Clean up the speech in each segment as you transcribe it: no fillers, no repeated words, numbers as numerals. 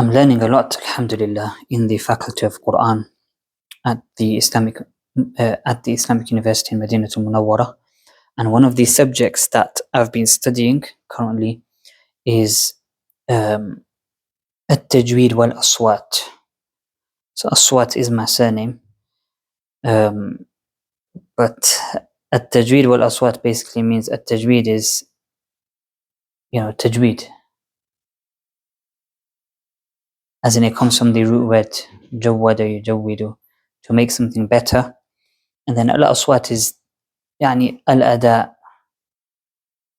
I'm learning a lot, alhamdulillah, in the faculty of Qur'an at the Islamic University in Madina University. And one of the subjects that I've been studying currently is Tajweed wal-Aswat. So Aswat is my surname, but Tajweed wal-Aswat basically means Tajweed is, Tajweed, as in it comes from the root word jawwada yujawwidu, to make something better. And then al-Aswat is al-ada,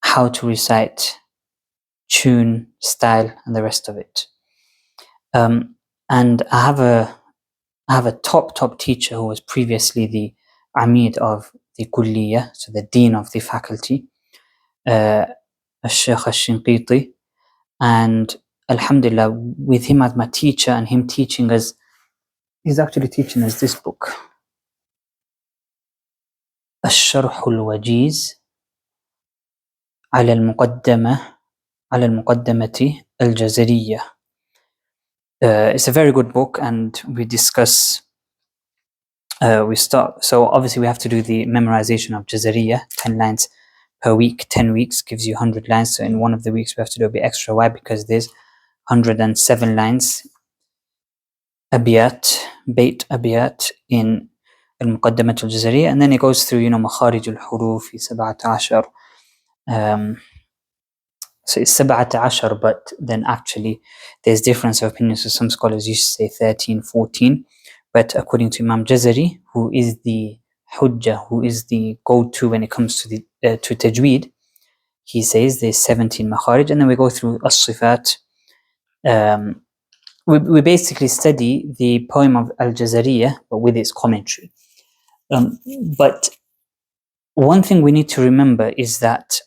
how to recite, tune, style, and the rest of it. And I have a top teacher who was previously the Amid of the Kulliyah, so the Dean of the faculty, al-Sheikh al-Shinqiti. And alhamdulillah, with him as my teacher and him teaching us, he's actually teaching us this book, الشرح الوجيز على المقدمة الجزرية. It's a very good book, and we discuss, so obviously we have to do the memorization of Jazariya, 10 lines per week. 10 weeks gives you 100 lines, so in one of the weeks we have to do a bit extra. Why? Because there's 107 lines, bait abiyat in al-Muqaddamat al-Jazariya, and then it goes through, makharij al-huruf, 17. So it's 17, but then actually there's difference of opinion. So some scholars used to say 13, 14, but according to Imam Jazari, who is the hujjah, who is the go-to when it comes to the to tajweed, he says there's 17 makharij, and then we go through as-sifat. We basically study the poem of al-Jazariyah, but with its commentary. But one thing we need to remember is that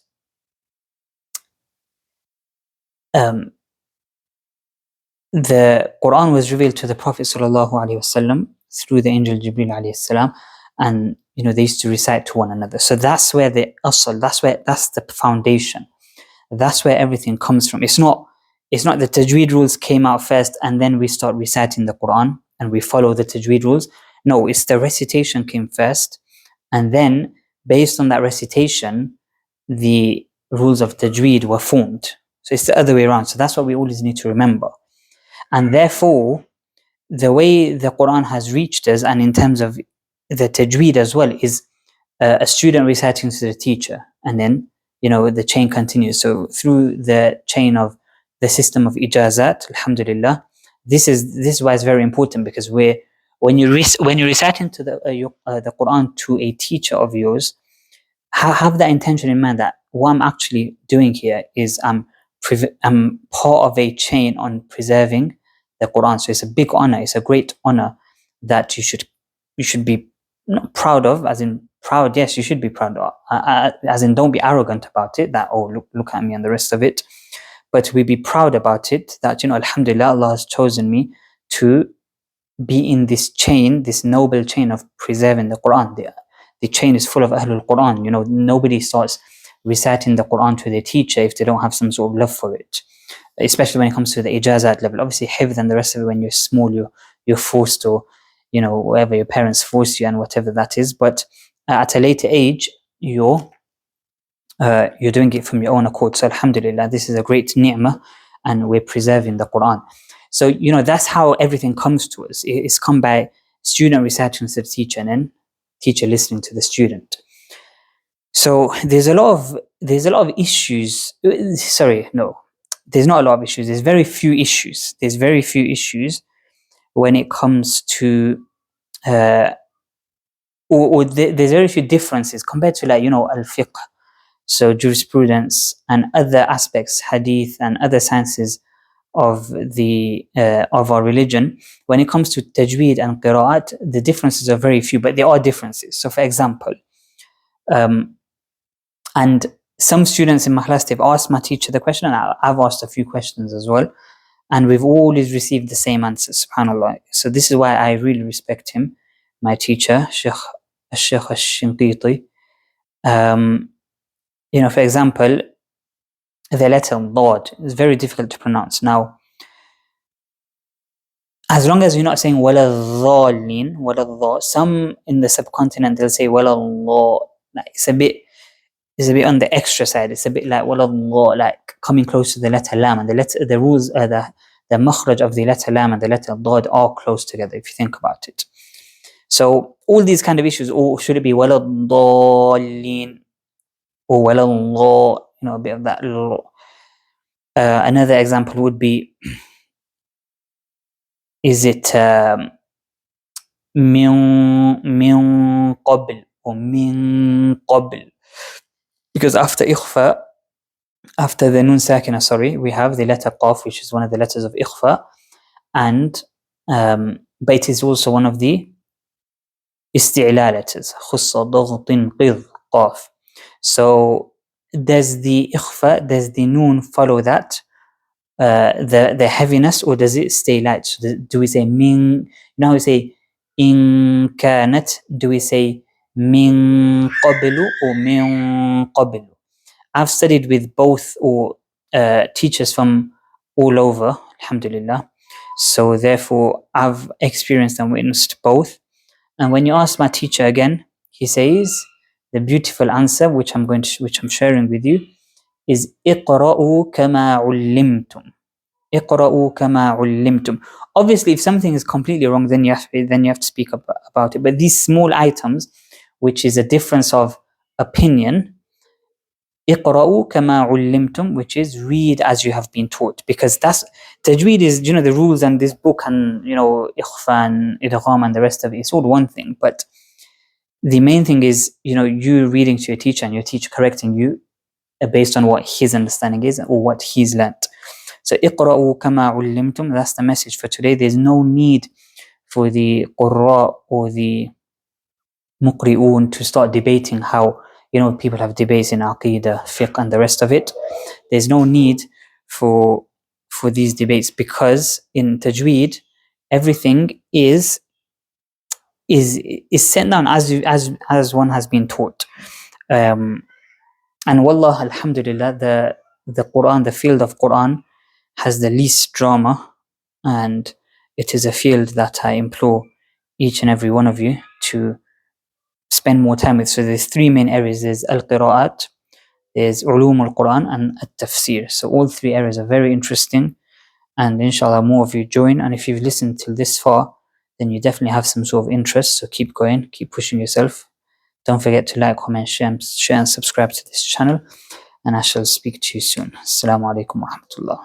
the Qur'an was revealed to the Prophet ﷺ through the angel Jibreel ﷺ, and they used to recite to one another. So that's where the asl, that's the foundation. That's where everything comes from. It's not the tajweed rules came out first and then we start reciting the Qur'an and we follow the tajweed rules. No, it's the recitation came first, and then based on that recitation, the rules of tajweed were formed. So it's the other way around. So that's what we always need to remember. And therefore, the way the Qur'an has reached us, and in terms of the tajweed as well, is a student reciting to the teacher, and then the chain continues. So through the chain of the system of ijazat, alhamdulillah, this is why it's very important, because when you're reciting to the Qur'an to a teacher of yours, have that intention in mind that what I'm actually doing here is I'm part of a chain on preserving the Qur'an. So it's a big honor, it's a great honor that you should be not proud of, as in proud, yes, you should be proud of, as in don't be arrogant about it, that, oh, look at me and the rest of it, but we be proud about it, that, alhamdulillah, Allah has chosen me to be in this chain, this noble chain of preserving the Qur'an. The chain is full of Ahlul Qur'an. Nobody starts reciting the Qur'an to their teacher if they don't have some sort of love for it, especially when it comes to the ijazat level. Obviously hifdh and the rest of it, when you're small, you're forced, or whatever, your parents force you and whatever that is. But at a later age, you're doing it from your own accord. So alhamdulillah, this is a great ni'mah, and we're preserving the Qur'an. So that's how everything comes to us. It's come by student reciting to the teacher, and then teacher listening to the student. So there's a lot of issues. Sorry, no, there's not a lot of issues. There's very few issues. There's very few issues when it comes to there's very few differences compared to al-fiqh, so jurisprudence and other aspects, hadith and other sciences of our religion. When it comes to tajweed and qira'at, the differences are very few, but there are differences. So for example, and some students in my class, they've asked my teacher the question, and I've asked a few questions as well, and we've always received the same answers, subhanAllah. So this is why I really respect him, my teacher, Sheikh al-Shinqiti. For example, the letter Dad is very difficult to pronounce. Now, as long as you're not saying wala dhalin, wala dha. Some in the subcontinent they'll say wala dha. Like it's a bit on the extra side. It's a bit like wala dha, like coming close to the letter lam, and the rules the makhraj of the letter lam and the letter dad are close together if you think about it. So all these kind of issues, or should it be wala dhalin or wala dha, a bit of that. Another example would be, is it min qabl or min qabl? Because after ikhfa, after the nun sakina, we have the letter qaf, which is one of the letters of ikhfa, and but it is also one of the isti'la letters. Khussa daghtin qidh qaf. So does the ikhfa, does the nun follow that, the heaviness, or does it stay light? So do we say min? Now we say in kanat. Do we say min qablu or min qablu? I've studied with both, or teachers from all over, alhamdulillah. So therefore, I've experienced and witnessed both. And when you ask my teacher again, he says the beautiful answer, which I'm sharing with you, is اقرأوا كما علمتم. اقرأوا كما علمتم. Obviously, if something is completely wrong, then you have to speak about it. But these small items, which is a difference of opinion, اقرأوا كما علمتم, which is read as you have been taught, because that's Tajweed is, the rules and this book and ikhfa and idgham and the rest of it, it's all one thing. But the main thing is you reading to your teacher and your teacher correcting you based on what his understanding is or what he's learnt. So اقرأوا كما علمتم, that's the message for today. There's no need for the qurra or the muqri'un to start debating how people have debates in aqidah, fiqh and the rest of it. There's no need for these debates, because in tajweed everything is sent down as one has been taught. And wallah, alhamdulillah, the Qur'an, the field of Qur'an has the least drama, and it is a field that I implore each and every one of you to spend more time with. So there's three main areas. There's al-qira'at, there's ulum al-Quran, and at-tafsir. So all three areas are very interesting, and inshallah more of you join. And if you've listened till this far, then you definitely have some sort of interest. So keep going, keep pushing yourself. Don't forget to like, comment, share and subscribe to this channel, and I shall speak to you soon. Assalamu alaikum wa rahmatullah.